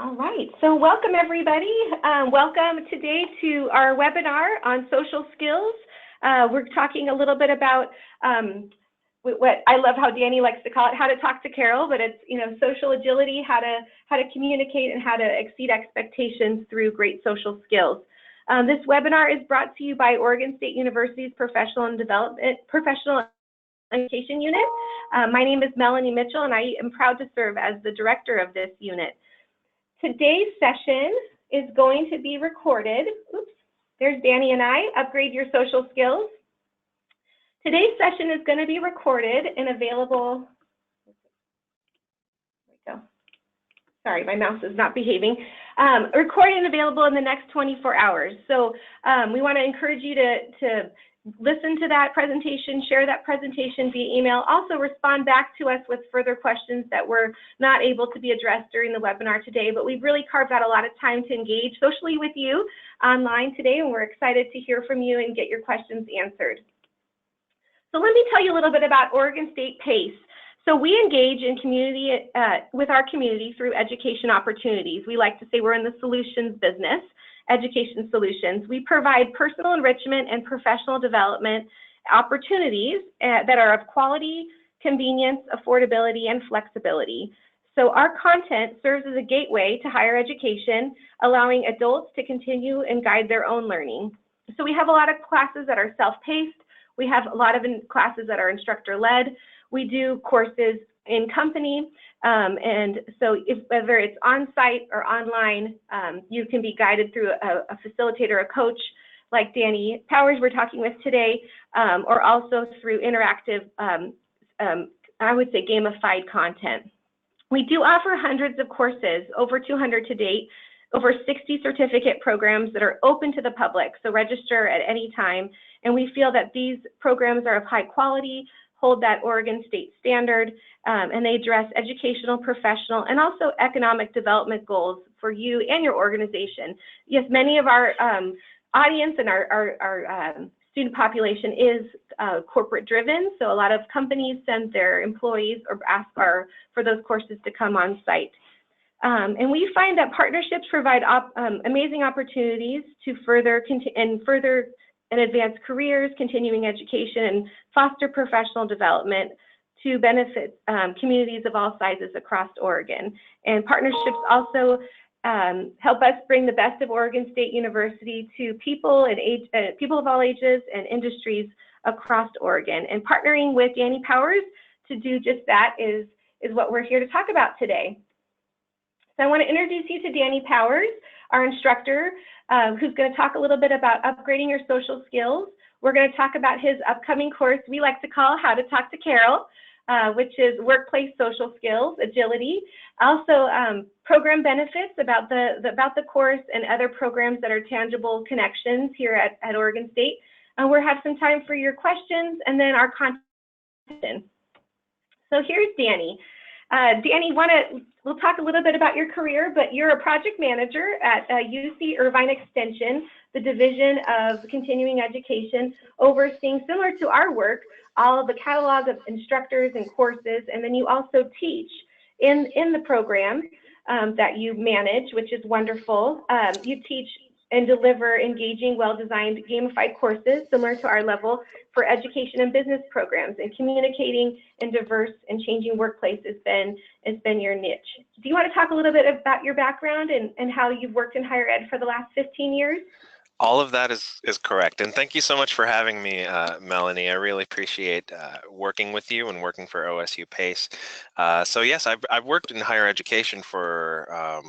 All right, so welcome everybody. Welcome today to our webinar on social skills. We're talking a little bit about what I love how Danny likes to call it, how to talk to Carol, but it's, social agility, how to communicate and how to exceed expectations through great social skills. This webinar is brought to you by Oregon State University's Professional Education Unit. My name is Melanie Mitchell, and I am proud to serve as the director of this unit. Today's session is going to be recorded. Oops, there's Danny and I, Upgrade Your Social Skills. Today's session is going to be recorded and available. There we go. Sorry, my mouse is not behaving. Recorded and available in the next 24 hours. So we want to encourage you to listen to that presentation, share that presentation via email. Also respond back to us with further questions that were not able to be addressed during the webinar today, but we've really carved out a lot of time to engage socially with you online today, and we're excited to hear from you and get your questions answered. So let me tell you a little bit about Oregon State PACE. So we engage in community with our community through education opportunities. We like to say we're in the solutions business. Education solutions. We provide personal enrichment and professional development opportunities that are of quality, convenience, affordability, and flexibility. So our content serves as a gateway to higher education, allowing adults to continue and guide their own learning. So we have a lot of classes that are self-paced. We have a lot of classes that are instructor-led. We do courses in company, and so whether it's on-site or online, you can be guided through a facilitator, a coach like Danny Powers we're talking with today, or also through interactive, I would say gamified content. We do offer hundreds of courses, over 200 to date, over 60 certificate programs that are open to the public, so register at any time, and we feel that these programs are of high quality, hold that Oregon State standard, and they address educational, professional, and also economic development goals for you and your organization. Yes, many of our audience and our student population is corporate driven, so a lot of companies send their employees or ask for those courses to come on site. And we find that partnerships provide amazing opportunities to further and advance careers, continuing education, and foster professional development to benefit communities of all sizes across Oregon. And partnerships also help us bring the best of Oregon State University to people of all ages and industries across Oregon. And partnering with Danny Powers to do just that is what we're here to talk about today. So I want to introduce you to Danny Powers, our instructor, who's going to talk a little bit about upgrading your social skills. We're going to talk about his upcoming course we like to call How to Talk to Carol, which is workplace social skills, agility. Also, program benefits about the course and other programs that are tangible connections here at Oregon State. We'll have some time for your questions and then our content. So here's Danny. Danny, we'll talk a little bit about your career, but you're a project manager at UC Irvine Extension, the Division of Continuing Education, overseeing, similar to our work, all of the catalog of instructors and courses, and then you also teach in the program that you manage, which is wonderful. You teach and deliver engaging, well-designed, gamified courses similar to our level for education and business programs, and communicating in diverse and changing workplaces has been your niche. Do you want to talk a little bit about your background and how you've worked in higher ed for the last 15 years? All of that is correct, and thank you so much for having me, Melanie. I really appreciate working with you and working for OSU PACE. So yes, I've worked in higher education for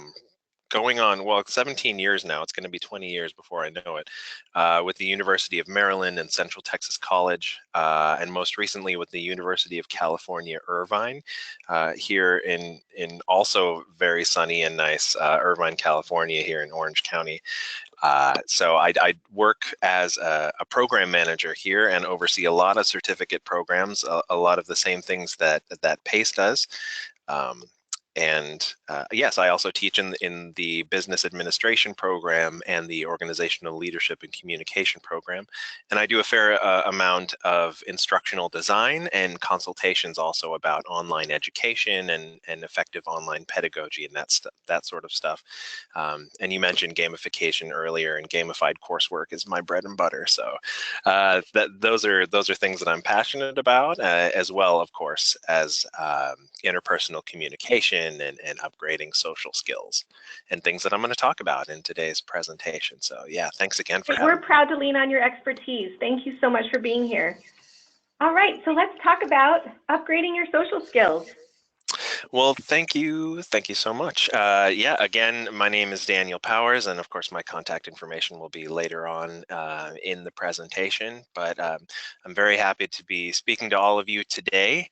going on, well, 17 years now. It's going to be 20 years before I know it, with the University of Maryland and Central Texas College, and most recently with the University of California, Irvine, here in also very sunny and nice Irvine, California, here in Orange County. So I work as a program manager here and oversee a lot of certificate programs, a lot of the same things that PACE does. yes, I also teach in the business administration program and the organizational leadership and communication program. And I do a fair amount of instructional design and consultations also about online education and effective online pedagogy and that sort of stuff. And you mentioned gamification earlier, and gamified coursework is my bread and butter. So those are things that I'm passionate about, as well, of course, as interpersonal communication and upgrading social skills, and things that I'm going to talk about in today's presentation. So yeah, thanks again for having me. We're proud to lean on your expertise. Thank you so much for being here. All right, so let's talk about upgrading your social skills. Well, thank you so much. Yeah, again, my name is Daniel Powers, and of course my contact information will be later on in the presentation, but I'm very happy to be speaking to all of you today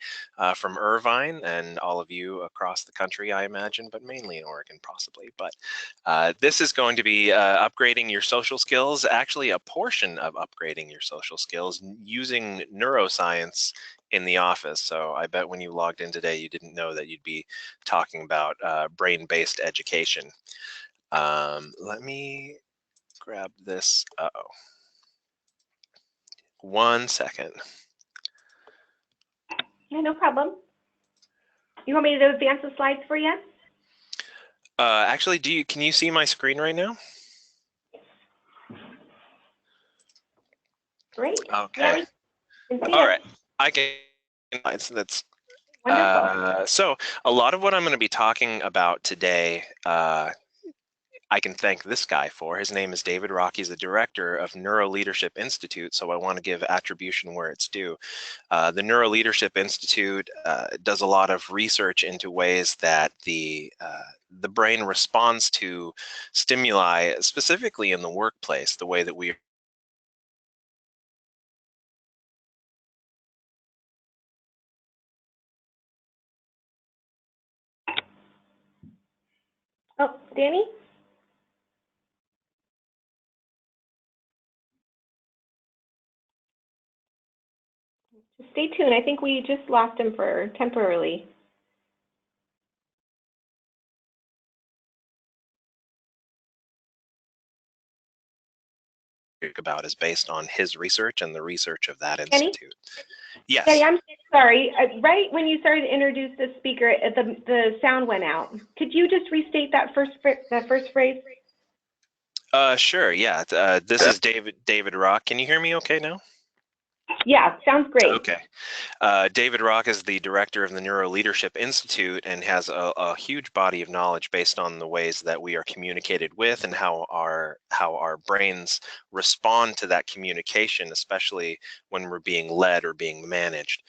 from Irvine, and all of you across the country, I imagine, but mainly in Oregon possibly. But this is going to be upgrading your social skills, actually a portion of upgrading your social skills using neuroscience in the office. So I bet when you logged in today, you didn't know that you'd be talking about brain-based education. Let me grab this. Uh-oh. 1 second. Yeah, no problem. You want me to advance the slides for you? Actually, can you see my screen right now? Great. Okay. Yeah, all right. I can. That's wonderful. So a lot of what I'm going to be talking about today, I can thank this guy for. His name is David Rock. He's the director of NeuroLeadership Institute, so I want to give attribution where it's due. The NeuroLeadership Institute does a lot of research into ways that the brain responds to stimuli, specifically in the workplace, the way that we Oh, Danny? Stay tuned. I think we just lost him for temporarily. about is based on his research and the research of that Danny? institute. Yes. Danny, I'm sorry. Right when you started to introduce the speaker, the sound went out. Could you just restate that first phrase? Sure. Yeah. This is David Rock. Can you hear me okay now? Yeah, sounds great. Okay. David Rock is the director of the NeuroLeadership Institute and has a huge body of knowledge based on the ways that we are communicated with and how our brains respond to that communication, especially when we're being led or being managed.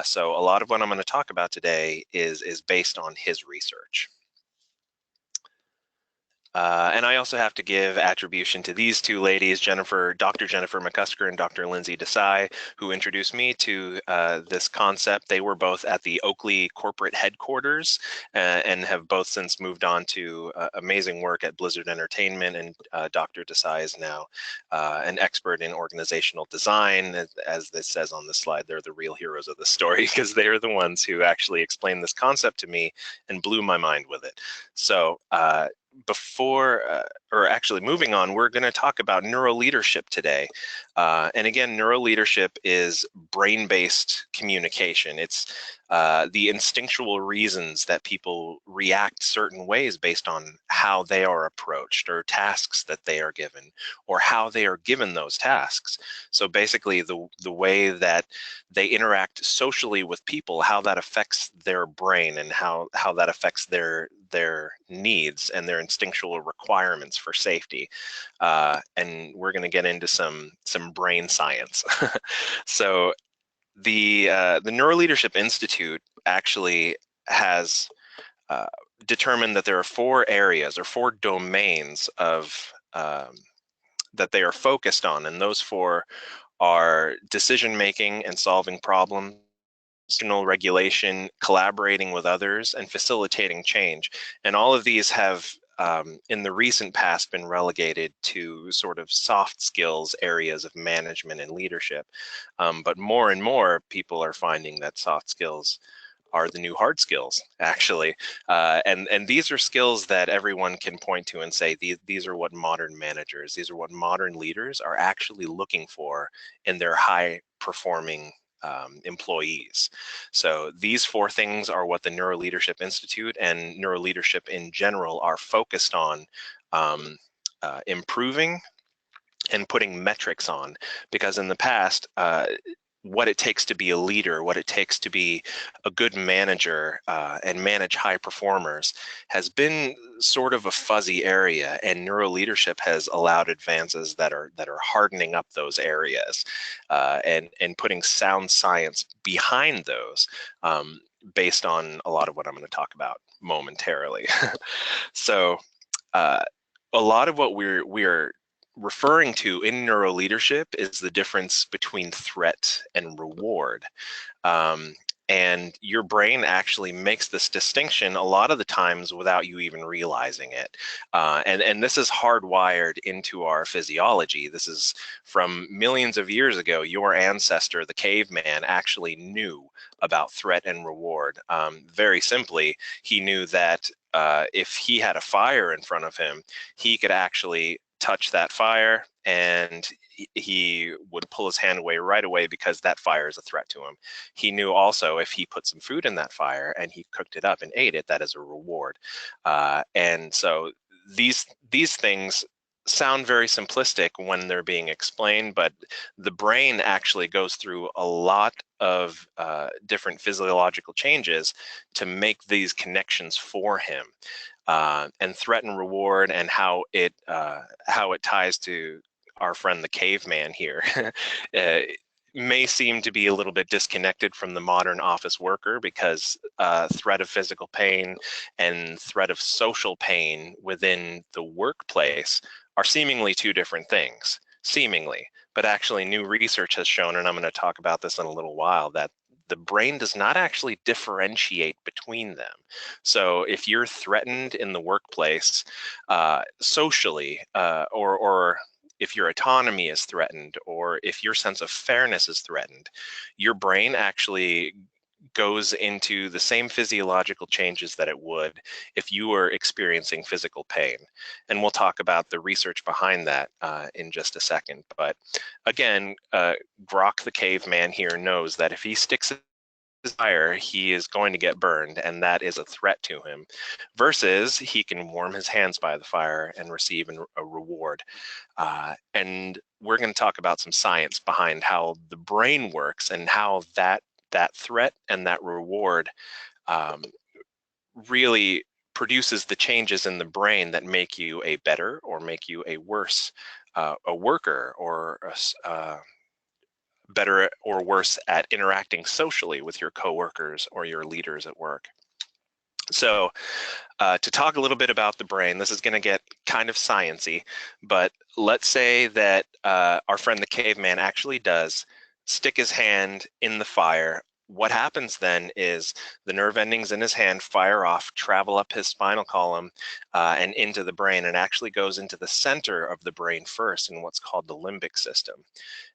So a lot of what I'm going to talk about today is based on his research. And I also have to give attribution to these two ladies, Dr. Jennifer McCusker and Dr. Lindsay Desai, who introduced me to this concept. They were both at the Oakley corporate headquarters and have both since moved on to amazing work at Blizzard Entertainment. And Dr. Desai is now an expert in organizational design. As this says on the slide, they're the real heroes of the story because they are the ones who actually explained this concept to me and blew my mind with it. So or actually moving on, we're going to talk about neuroleadership today. And again, neuroleadership is brain-based communication. It's the instinctual reasons that people react certain ways based on how they are approached or tasks that they are given or how they are given those tasks. So basically the way that they interact socially with people, how that affects their brain and how that affects their needs and their instinctual requirements for safety. And we're going to get into some brain science. So the NeuroLeadership Institute actually has determined that there are 4 areas or 4 domains of that they are focused on, and those 4 are decision making and solving problems, emotional regulation, collaborating with others, and facilitating change. And all of these have in the recent past been relegated to sort of soft skills areas of management and leadership. But more and more people are finding that soft skills are the new hard skills, actually. And these are skills that everyone can point to and say, these are what modern managers, these are what modern leaders are actually looking for in their high performing employees. So these 4 things are what the NeuroLeadership Institute and NeuroLeadership in general are focused on improving and putting metrics on, because in the past, what it takes to be a leader, what it takes to be a good manager and manage high performers has been sort of a fuzzy area, and NeuroLeadership has allowed advances that are hardening up those areas and putting sound science behind those based on a lot of what I'm going to talk about momentarily. So a lot of what we're referring to in NeuroLeadership is the difference between threat and reward. And your brain actually makes this distinction a lot of the times without you even realizing it. And this is hardwired into our physiology. This is from millions of years ago. Your ancestor, the caveman, actually knew about threat and reward. Very simply, he knew that if he had a fire in front of him, he could actually touch that fire and he would pull his hand away right away because that fire is a threat to him. He knew also if he put some food in that fire and he cooked it up and ate it, that is a reward. And so these things sound very simplistic when they're being explained, but the brain actually goes through a lot of different physiological changes to make these connections for him. And threat and reward and how it ties to our friend the caveman here may seem to be a little bit disconnected from the modern office worker, because threat of physical pain and threat of social pain within the workplace are seemingly 2 different things, seemingly. But actually new research has shown, and I'm going to talk about this in a little while, that the brain does not actually differentiate between them. So if you're threatened in the workplace socially, or if your autonomy is threatened, or if your sense of fairness is threatened, your brain actually goes into the same physiological changes that it would if you were experiencing physical pain. And we'll talk about the research behind that in just a second. But again, Grok the caveman here knows that if he sticks his fire, he is going to get burned, and that is a threat to him, versus he can warm his hands by the fire and receive a reward. And we're going to talk about some science behind how the brain works and how that threat and that reward really produces the changes in the brain that make you a better or make you a worse a worker, or better or worse at interacting socially with your coworkers or your leaders at work. So to talk a little bit about the brain, this is going to get kind of sciencey, but let's say that our friend the caveman actually does stick his hand in the fire. What happens then is the nerve endings in his hand fire off, travel up his spinal column and into the brain, and actually goes into the center of the brain first in what's called the limbic system.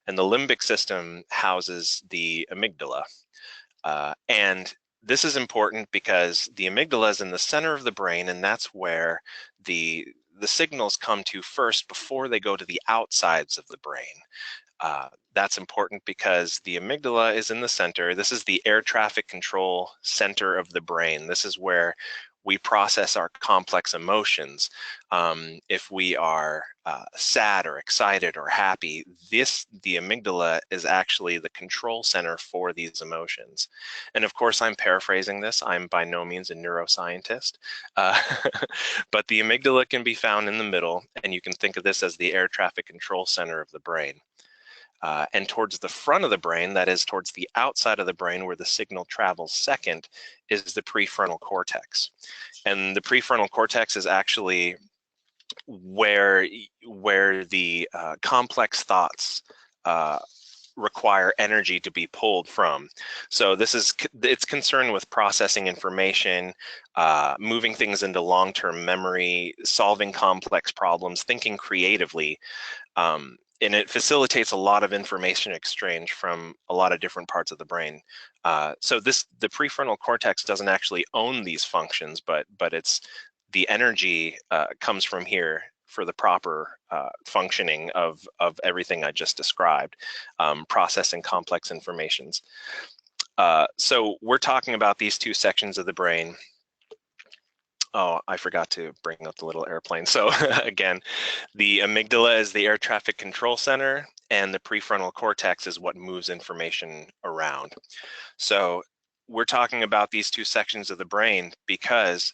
And the limbic system houses the amygdala. And this is important because the amygdala is in the center of the brain, and that's where the signals come to first before they go to the outsides of the brain. That's important because the amygdala is in the center. This is the air traffic control center of the brain. This is where we process our complex emotions. If we are sad or excited or happy, the amygdala is actually the control center for these emotions. And of course, I'm paraphrasing this. I'm by no means a neuroscientist, but the amygdala can be found in the middle, and you can think of this as the air traffic control center of the brain. And towards the front of the brain, that is towards the outside of the brain where the signal travels second, is the prefrontal cortex. And the prefrontal cortex is actually where the complex thoughts require energy to be pulled from. So it's concerned with processing information, moving things into long-term memory, solving complex problems, thinking creatively. it facilitates a lot of information exchange from a lot of different parts of the brain. So the prefrontal cortex doesn't actually own these functions, but it's the energy comes from here for the proper functioning of everything I just described, processing complex informations. So we're talking about these two sections of the brain. Oh, I forgot to bring up the little airplane. So again, the amygdala is the air traffic control center, and the prefrontal cortex is what moves information around. So we're talking about these two sections of the brain because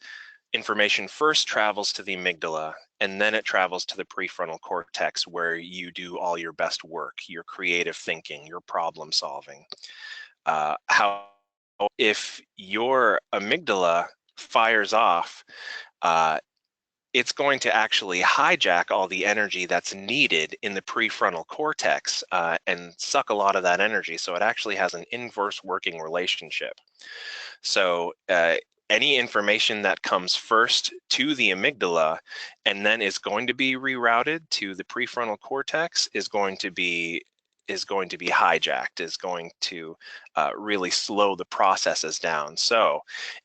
information first travels to the amygdala, and then it travels to the prefrontal cortex, where you do all your best work, your creative thinking, your problem solving. How if your amygdala fires off, it's going to actually hijack all the energy that's needed in the prefrontal cortex and suck a lot of that energy. So it actually has an inverse working relationship. So any information that comes first to the amygdala and then is going to be rerouted to the prefrontal cortex is going to be hijacked, is going to really slow the processes down. So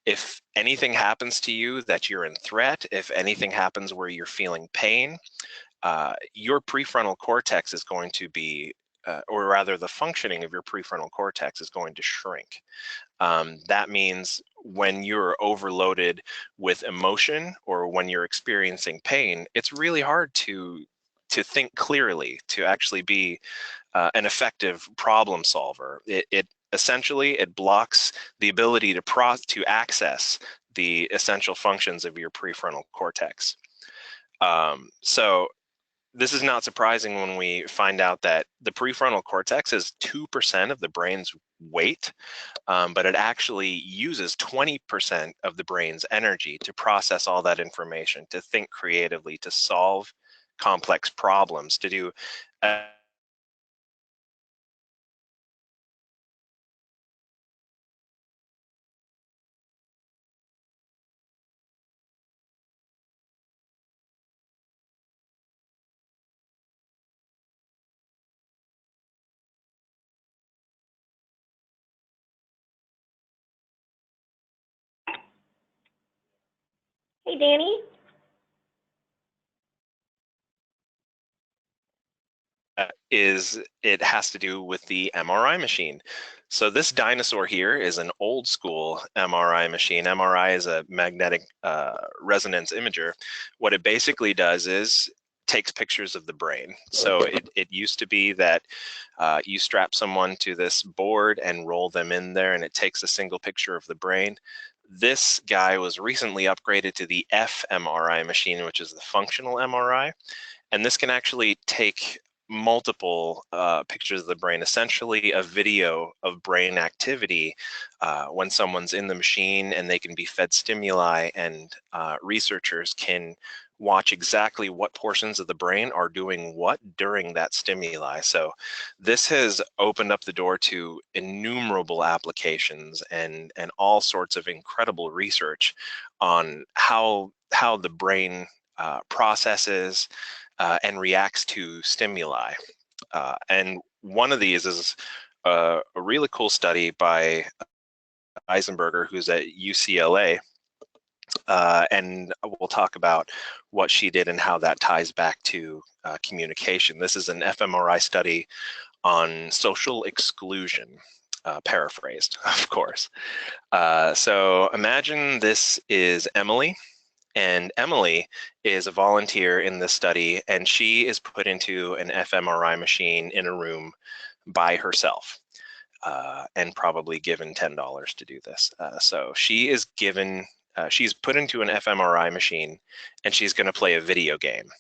if anything happens to you that you're in threat, if anything happens where you're feeling pain, your prefrontal cortex is going to be, or rather the functioning of your prefrontal cortex is going to shrink. That means when you're overloaded with emotion or when you're experiencing pain, it's really hard to think clearly, to actually be an effective problem solver. It essentially blocks the ability to access the essential functions of your prefrontal cortex. So this is not surprising when we find out that the prefrontal cortex is 2% of the brain's weight, but it actually uses 20% of the brain's energy to process all that information, to think creatively, to solve complex problems, to do Hey, Danny. it has to do with the MRI machine. So this dinosaur here is an old school MRI machine. MRI is a magnetic resonance imager. What it basically does is takes pictures of the brain. So it used to be that you strap someone to this board and roll them in there, and it takes a single picture of the brain. This guy was recently upgraded to the fMRI machine, which is the functional MRI. And this can actually take multiple pictures of the brain, essentially a video of brain activity when someone's in the machine, and they can be fed stimuli, and researchers can watch exactly what portions of the brain are doing what during that stimuli. So this has opened up the door to innumerable applications and all sorts of incredible research on how the brain processes and reacts to stimuli. And one of these is a really cool study by Eisenberger, who's at UCLA, and we'll talk about what she did and how that ties back to communication. This is an fMRI study on social exclusion, paraphrased, of course. So imagine this is Emily. And Emily is a volunteer in this study, and she is put into an fMRI machine in a room by herself, and probably given $10 to do this. So she is given, she's put into an fMRI machine, and she's going to play a video game.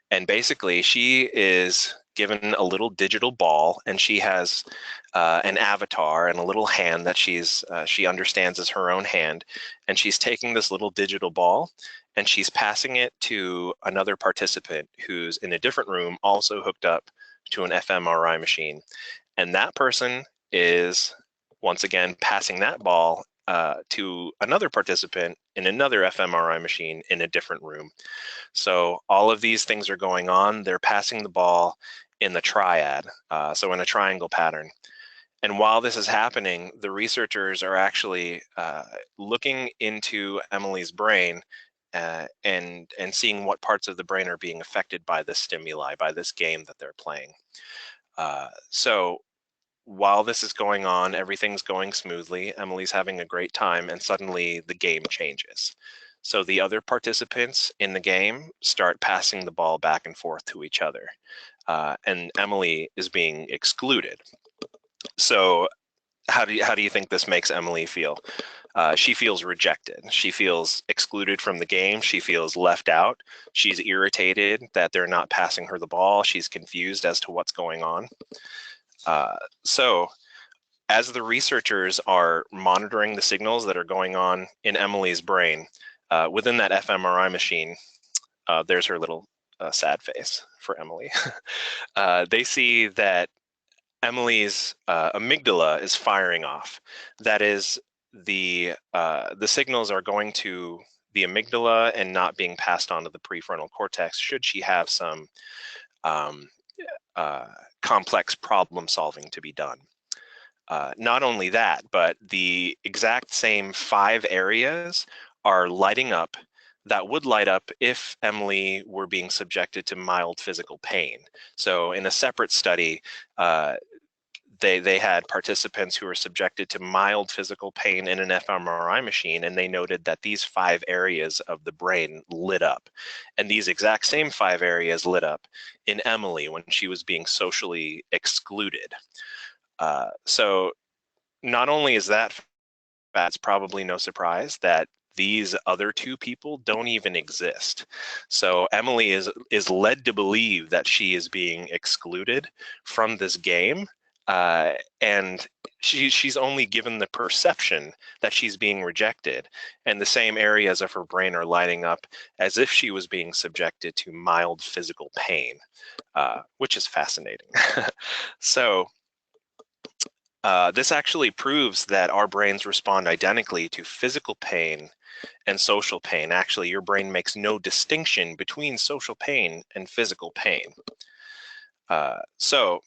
And basically, she is given a little digital ball, and she has an avatar and a little hand that she understands as her own hand, and she's taking this little digital ball and she's passing it to another participant who's in a different room, also hooked up to an fMRI machine. And that person is, once again, passing that ball to another participant in another fMRI machine in a different room. So all of these things are going on. They're passing the ball in the triad, so in a triangle pattern. And while this is happening, the researchers are actually looking into Emily's brain and seeing what parts of the brain are being affected by this stimuli, by this game that they're playing. So while this is going on, everything's going smoothly. Emily's having a great time, and suddenly the game changes. So the other participants in the game start passing the ball back and forth to each other, and Emily is being excluded. So how do you think this makes Emily feel? She feels rejected. She feels excluded from the game. She feels left out. She's irritated that they're not passing her the ball. She's confused as to what's going on. So as the researchers are monitoring the signals that are going on in Emily's brain, within that fMRI machine, there's her little sad face for Emily. They see that Emily's amygdala is firing off. That is, the signals are going to the amygdala and not being passed on to the prefrontal cortex should she have some complex problem solving to be done. Not only that, but the exact same 5 areas are lighting up that would light up if Emily were being subjected to mild physical pain. So in a separate study, they had participants who were subjected to mild physical pain in an fMRI machine, and they noted that these 5 areas of the brain lit up. And these exact same 5 areas lit up in Emily when she was being socially excluded. So not only is that, it's probably no surprise that these other 2 people don't even exist. So Emily is led to believe that she is being excluded from this game, and she's only given the perception that she's being rejected, and the same areas of her brain are lighting up as if she was being subjected to mild physical pain, which is fascinating. So this actually proves that our brains respond identically to physical pain and social pain. Actually, your brain makes no distinction between social pain and physical pain. So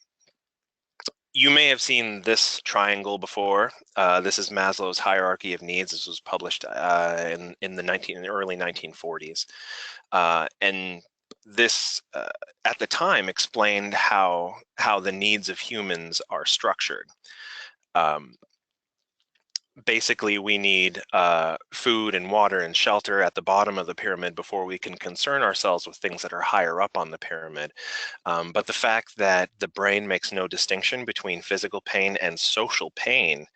you may have seen this triangle before. This is Maslow's hierarchy of needs. This was published in the early 1940s. And this, at the time, explained how the needs of humans are structured. Basically, we need food and water and shelter at the bottom of the pyramid before we can concern ourselves with things that are higher up on the pyramid. But the fact that the brain makes no distinction between physical pain and social pain,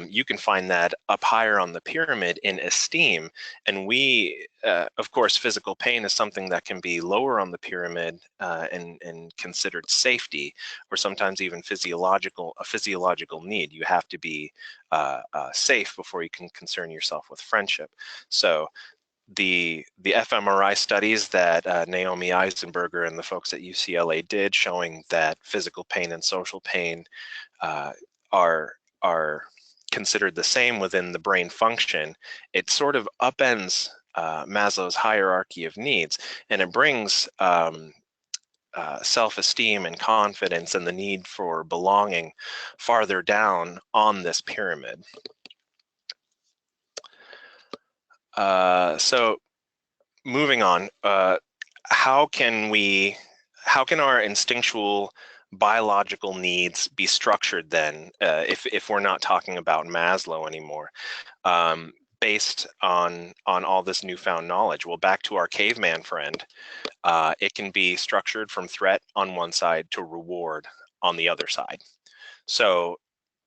you can find that up higher on the pyramid in esteem. And we, of course, physical pain is something that can be lower on the pyramid and considered safety, or sometimes even a physiological need. You have to be safe before you can concern yourself with friendship. So the fMRI studies that Naomi Eisenberger and the folks at UCLA did, showing that physical pain and social pain are considered the same within the brain function, it sort of upends Maslow's hierarchy of needs, and it brings self-esteem and confidence and the need for belonging farther down on this pyramid. So moving on, how can our instinctual biological needs be structured then, if we're not talking about Maslow anymore, based on all this newfound knowledge? Well, back to our caveman friend, it can be structured from threat on one side to reward on the other side. So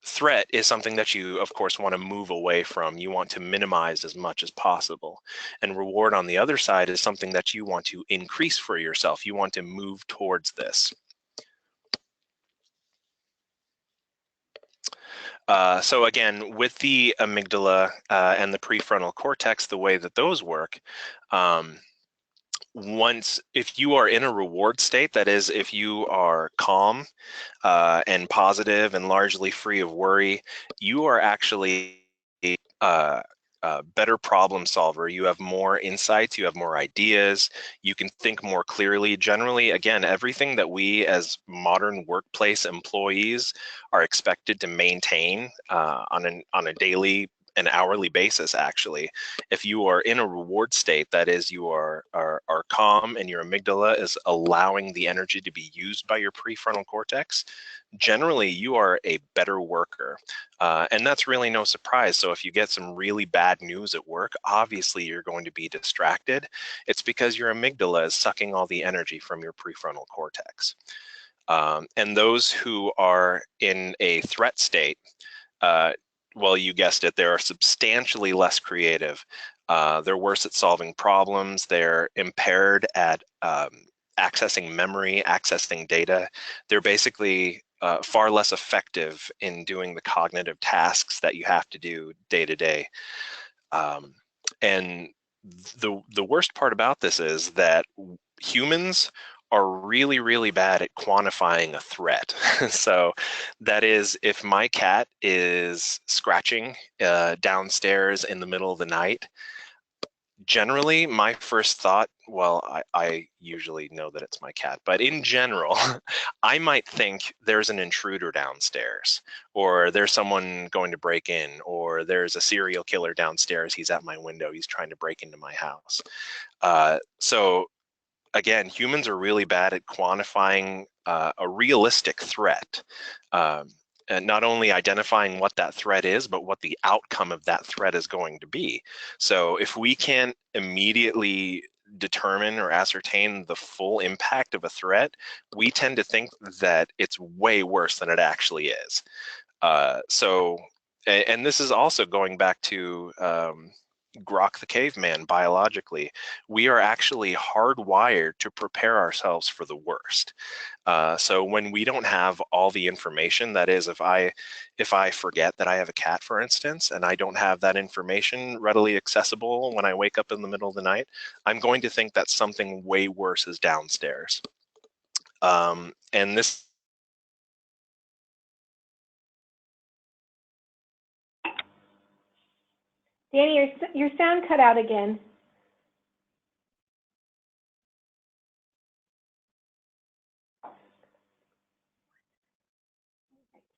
threat is something that you, of course, want to move away from. You want to minimize as much as possible. And reward on the other side is something that you want to increase for yourself. You want to move towards this. So again, with the amygdala and the prefrontal cortex, the way that those work, if you are in a reward state, that is, if you are calm and positive and largely free of worry, you are actually better problem solver. You have more insights, you have more ideas, you can think more clearly. Generally, again, everything that we as modern workplace employees are expected to maintain on a daily and hourly basis, actually. If you are in a reward state, that is, you are calm and your amygdala is allowing the energy to be used by your prefrontal cortex, generally you are a better worker. And that's really no surprise. So if you get some really bad news at work, obviously you're going to be distracted. It's because your amygdala is sucking all the energy from your prefrontal cortex. And those who are in a threat state, well, you guessed it, they're substantially less creative. They're worse at solving problems. They're impaired at accessing memory, accessing data. They're basically far less effective in doing the cognitive tasks that you have to do day to day. And the worst part about this is that humans are really, really bad at quantifying a threat. So that is, if my cat is scratching downstairs in the middle of the night, generally my first thought, well, I usually know that it's my cat, but in general, I might think there's an intruder downstairs, or there's someone going to break in, or there's a serial killer downstairs. He's at my window. He's trying to break into my house. So again, humans are really bad at quantifying a realistic threat. And not only identifying what that threat is, but what the outcome of that threat is going to be. So if we can't immediately determine or ascertain the full impact of a threat, we tend to think that it's way worse than it actually is. And this is also going back to Grok the caveman. Biologically, we are actually hardwired to prepare ourselves for the worst. So when we don't have all the information, that is, if I forget that I have a cat, for instance, and I don't have that information readily accessible when I wake up in the middle of the night, I'm going to think that something way worse is downstairs. And this Danny, your sound cut out again.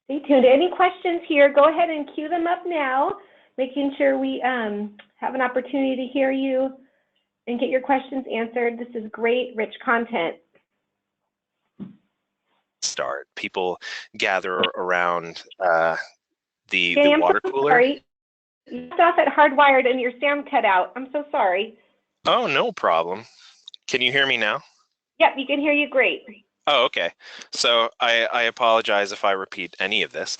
Stay tuned. Any questions here, go ahead and queue them up now, making sure we have an opportunity to hear you and get your questions answered. This is great, rich content. Start. People gather around the Danny, water I'm so cooler. Sorry. You left off at hardwired and your sound cut out. I'm so sorry. Oh, no problem. Can you hear me now? Yep, you can hear you great. Oh, okay. So I apologize if I repeat any of this.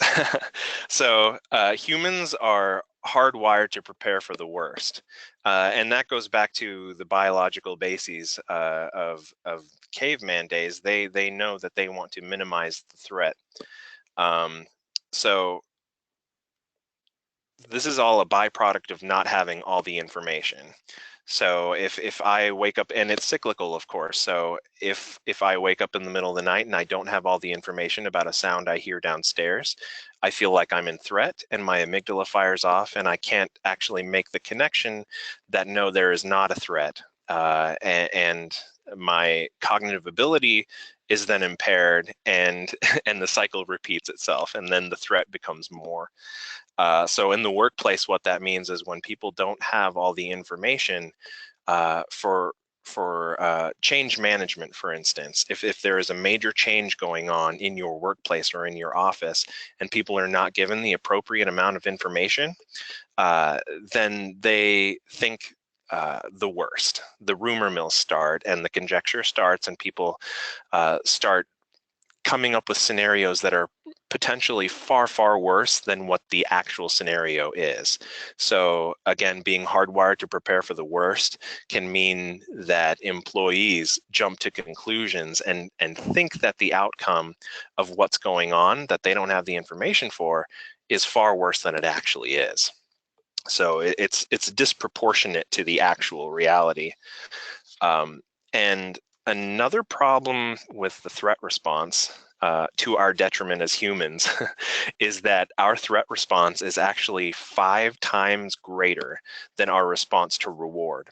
So humans are hardwired to prepare for the worst. And that goes back to the biological bases of caveman days. They know that they want to minimize the threat. So this is all a byproduct of not having all the information. So if I wake up, and it's cyclical, of course. So if I wake up in the middle of the night and I don't have all the information about a sound I hear downstairs, I feel like I'm in threat and my amygdala fires off and I can't actually make the connection that no, there is not a threat. And my cognitive ability is then impaired, and the cycle repeats itself, and then the threat becomes more. So in the workplace, what that means is when people don't have all the information for change management, for instance, if there is a major change going on in your workplace or in your office and people are not given the appropriate amount of information, then they think the worst. The rumor mills start and the conjecture starts, and people start coming up with scenarios that are potentially far, far worse than what the actual scenario is. So again, being hardwired to prepare for the worst can mean that employees jump to conclusions and think that the outcome of what's going on that they don't have the information for is far worse than it actually is. So it's disproportionate to the actual reality. And another problem with the threat response to our detriment as humans is that our threat response is actually 5 times greater than our response to reward.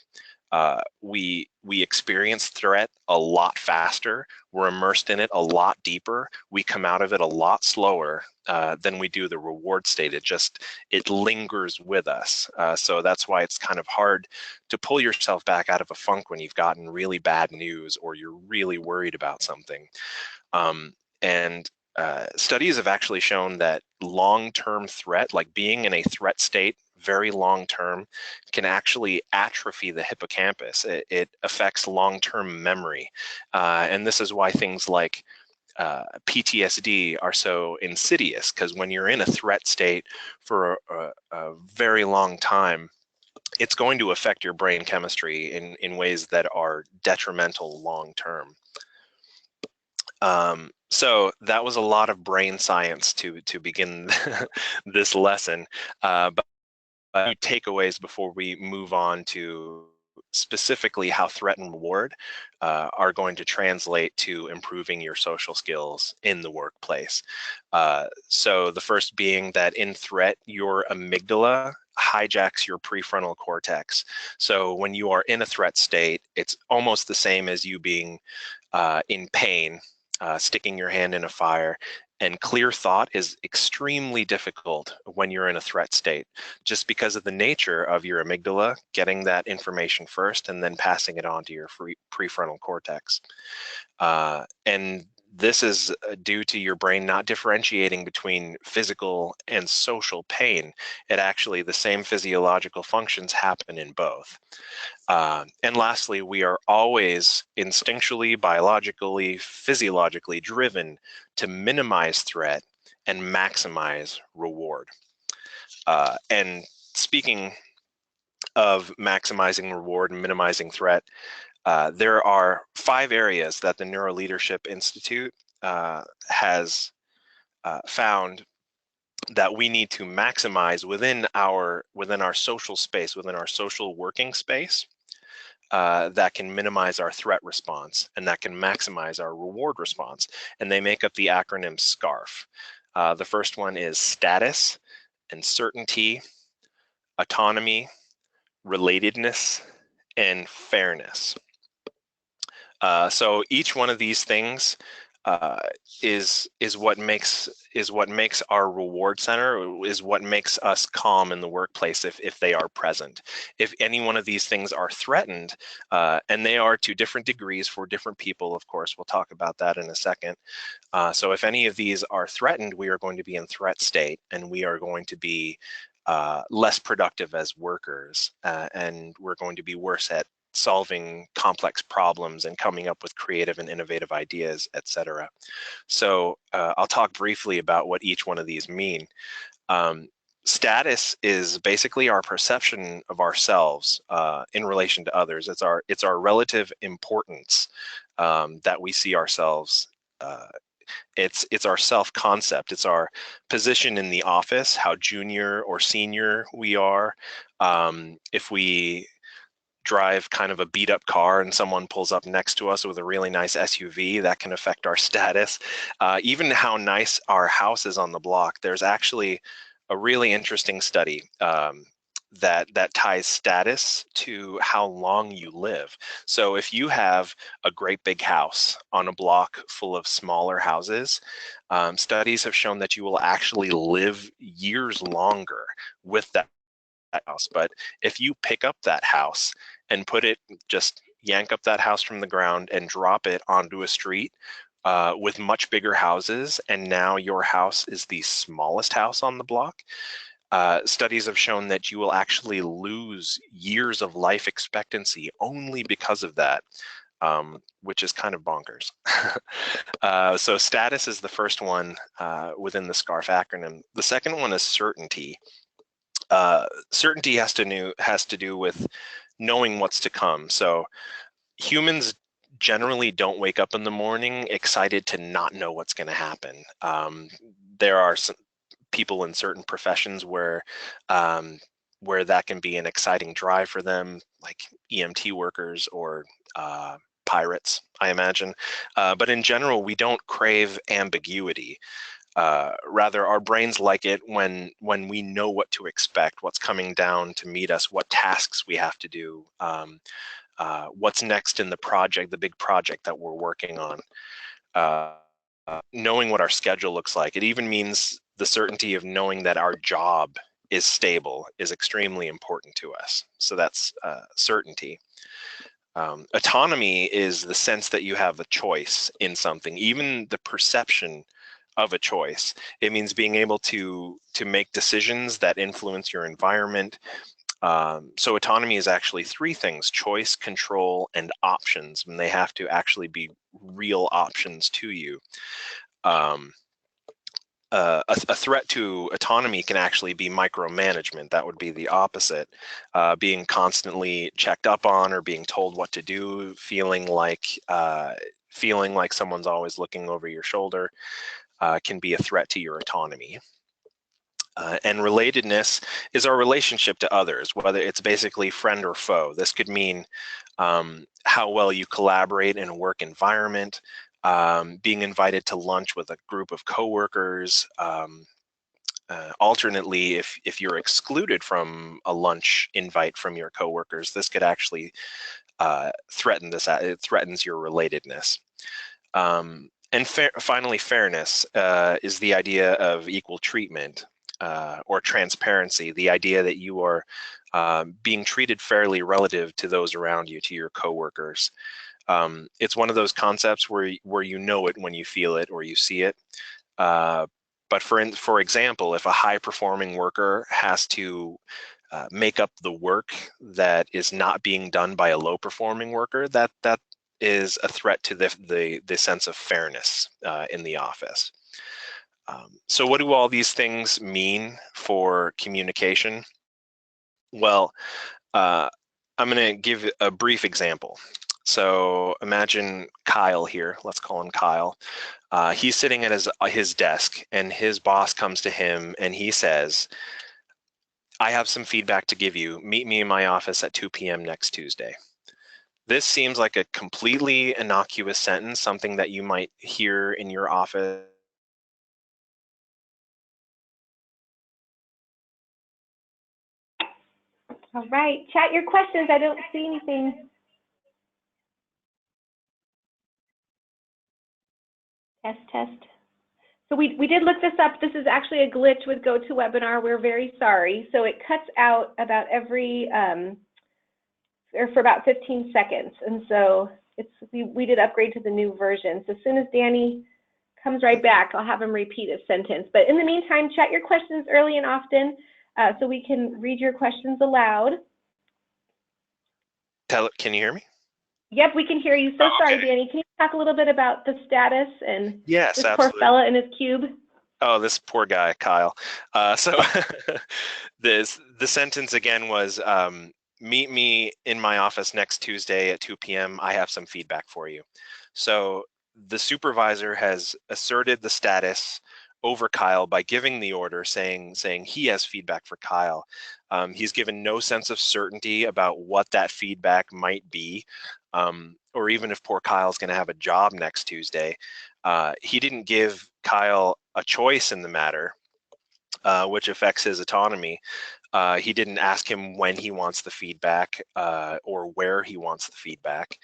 We experience threat a lot faster. We're immersed in it a lot deeper. We come out of it a lot slower than we do the reward state. It lingers with us. So that's why it's kind of hard to pull yourself back out of a funk when you've gotten really bad news or you're really worried about something. And studies have actually shown that long-term threat, like being in a threat state very long-term, can actually atrophy the hippocampus. It affects long-term memory. And this is why things like PTSD are so insidious, because when you're in a threat state for a very long time, it's going to affect your brain chemistry in ways that are detrimental long-term. So that was a lot of brain science to begin this lesson, but takeaways before we move on to specifically how threat and reward are going to translate to improving your social skills in the workplace. So the first being that in threat, your amygdala hijacks your prefrontal cortex. So when you are in a threat state, it's almost the same as you being in pain, sticking your hand in a fire. And clear thought is extremely difficult when you're in a threat state, just because of the nature of your amygdala getting that information first and then passing it on to your prefrontal cortex. And this is due to your brain not differentiating between physical and social pain. The same physiological functions happen in both. And lastly, we are always instinctually, biologically, physiologically driven to minimize threat and maximize reward. And speaking of maximizing reward and minimizing threat, there are 5 areas that the NeuroLeadership Institute has found that we need to maximize within our social space, within our social working space, that can minimize our threat response and that can maximize our reward response. And they make up the acronym SCARF. The first one is status and certainty, autonomy, relatedness, and fairness. So each one of these things is what makes our reward center, is what makes us calm in the workplace if they are present. If any one of these things are threatened, and they are to different degrees for different people, of course, we'll talk about that in a second. So if any of these are threatened, we are going to be in threat state and we are going to be less productive as workers, and we're going to be worse at solving complex problems and coming up with creative and innovative ideas, etc. So I'll talk briefly about what each one of these mean. Status is basically our perception of ourselves in relation to others. It's our relative importance that we see ourselves. It's our self-concept. It's our position in the office, how junior or senior we are. If we drive kind of a beat up car and someone pulls up next to us with a really nice SUV, that can affect our status. Even how nice our house is on the block. There's actually a really interesting study that ties status to how long you live. So if you have a great big house on a block full of smaller houses, studies have shown that you will actually live years longer with that house. But if you pick up that house and just yank up that house from the ground and drop it onto a street with much bigger houses, and now your house is the smallest house on the block, studies have shown that you will actually lose years of life expectancy only because of that, which is kind of bonkers. So status is the first one within the SCARF acronym. The second one is certainty. Certainty has to do with knowing what's to come. So humans generally don't wake up in the morning excited to not know what's going to happen. There are some people in certain professions where that can be an exciting drive for them, like EMT workers or pirates, I imagine. But in general, we don't crave ambiguity. Rather, our brains like it when we know what to expect, what's coming down to meet us, what tasks we have to do, what's next in the project, the big project that we're working on. Knowing what our schedule looks like. It even means the certainty of knowing that our job is stable is extremely important to us. So that's certainty. Autonomy is the sense that you have a choice in something, even the perception of a choice. It means being able to make decisions that influence your environment. So autonomy is actually three things: choice, control, and options, and they have to actually be real options to you. A threat to autonomy can actually be micromanagement. That would be the opposite. Being constantly checked up on or being told what to do, feeling like someone's always looking over your shoulder can be a threat to your autonomy. And relatedness is our relationship to others, whether it's basically friend or foe. This could mean how well you collaborate in a work environment, being invited to lunch with a group of coworkers. Alternately, if you're excluded from a lunch invite from your coworkers, this could actually threaten this. It threatens your relatedness. And finally, fairness is the idea of equal treatment. Or transparency, the idea that you are being treated fairly relative to those around you, to your coworkers. It's one of those concepts where you know it when you feel it or you see it. But for example, if a high-performing worker has to make up the work that is not being done by a low-performing worker, that is a threat to the sense of fairness in the office. So what do all these things mean for communication? Well, I'm going to give a brief example. So imagine Kyle here. Let's call him Kyle. He's sitting at his desk, and his boss comes to him and he says, "I have some feedback to give you. Meet me in my office at 2 p.m. next Tuesday." This seems like a completely innocuous sentence, something that you might hear in your office. All right, chat your questions. I don't see anything. Test. So we did look this up. This is actually a glitch with GoToWebinar. We're very sorry. So it cuts out about every, or for about 15 seconds. And so we did upgrade to the new version. So as soon as Danny comes right back, I'll have him repeat a sentence. But in the meantime, chat your questions early and often so we can read your questions aloud. Can you hear me? Yep, we can hear you. So sorry, Okay. Danny. Can you talk a little bit about the status and Yes, this absolutely. poor fella and his cube? Oh, this poor guy, Kyle. So the sentence again was, meet me in my office next Tuesday at 2 p.m. I have some feedback for you. So the supervisor has asserted the status over Kyle by giving the order saying he has feedback for Kyle. He's given no sense of certainty about what that feedback might be, or even if poor Kyle's going to have a job next Tuesday. He didn't give Kyle a choice in the matter, which affects his autonomy. He didn't ask him when he wants the feedback or where he wants the feedback.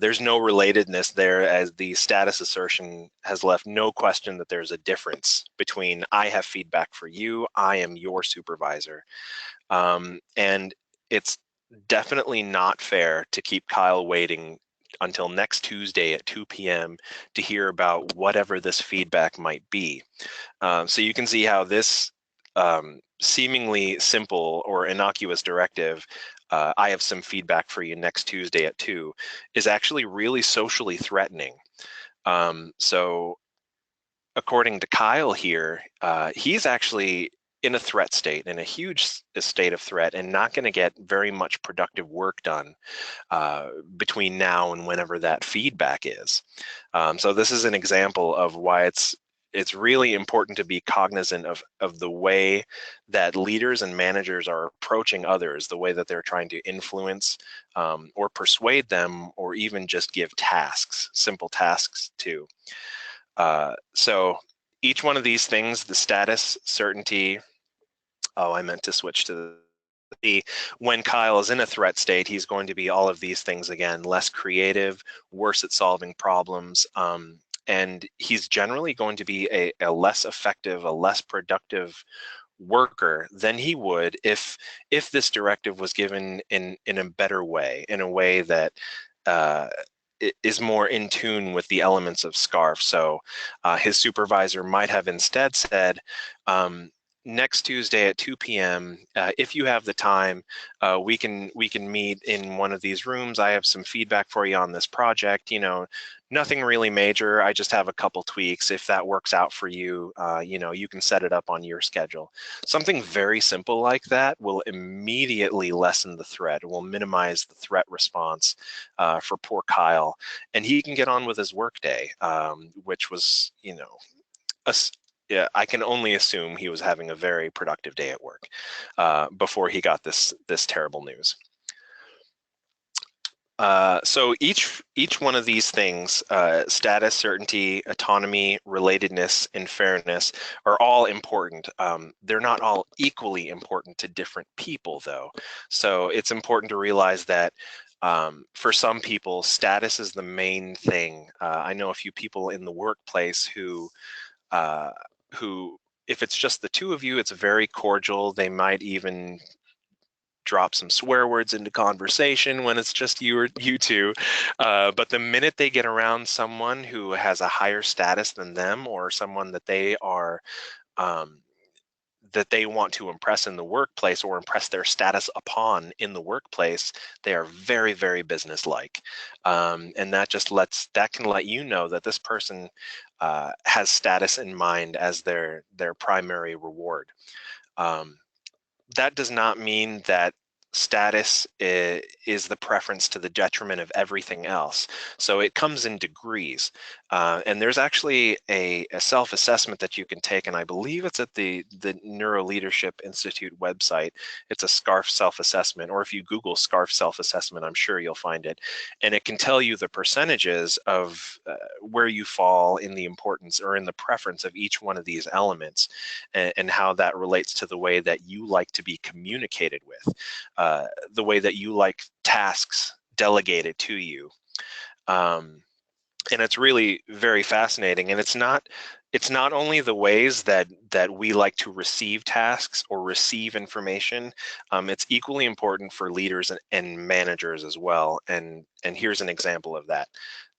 There's no relatedness there, as the status assertion has left no question that there's a difference between I have feedback for you, I am your supervisor. And it's definitely not fair to keep Kyle waiting until next Tuesday at 2 p.m. to hear about whatever this feedback might be. So you can see how this seemingly simple or innocuous directive, I have some feedback for you next Tuesday at 2, is actually really socially threatening. So according to Kyle here, he's actually in a threat state, in a huge state of threat, and not going to get very much productive work done between now and whenever that feedback is. So this is an example of why it's it's really important to be cognizant of the way that leaders and managers are approaching others, the way that they're trying to influence or persuade them, or even just give tasks, simple tasks too. So each one of these things, the status, certainty, oh, I meant to switch to when Kyle is in a threat state, he's going to be all of these things again: less creative, worse at solving problems, and he's generally going to be a less effective, a less productive worker than he would if this directive was given in a better way, in a way that is more in tune with the elements of SCARF. So his supervisor might have instead said, next Tuesday at 2 p.m. If you have the time, we can meet in one of these rooms. I have some feedback for you on this project. You know, nothing really major. I just have a couple tweaks. If that works out for you, you know, you can set it up on your schedule. Something very simple like that will immediately lessen the threat. It will minimize the threat response for poor Kyle, and he can get on with his workday, which was, you know, yeah, I can only assume he was having a very productive day at work before he got this terrible news. So each one of these things, status, certainty, autonomy, relatedness, and fairness, are all important. They're not all equally important to different people, though. So it's important to realize that for some people, status is the main thing. I know a few people in the workplace who, if it's just the two of you, it's very cordial. They might even drop some swear words into conversation when it's just you two. But the minute they get around someone who has a higher status than them, or someone that they are that they want to impress in the workplace, or impress their status upon in the workplace, they are very, very businesslike. And that can let you know that this person has status in mind as their primary reward. That does not mean that status is the preference to the detriment of everything else. So it comes in degrees. And there's actually a self-assessment that you can take, and I believe it's at the NeuroLeadership Institute website. It's a SCARF self-assessment, or if you Google SCARF self-assessment, I'm sure you'll find it. And it can tell you the percentages of where you fall in the importance or in the preference of each one of these elements, and how that relates to the way that you like to be communicated with. The way that you like tasks delegated to you. And it's really very fascinating. And it's not only the ways that we like to receive tasks or receive information. It's equally important for leaders and managers as well. And here's an example of that.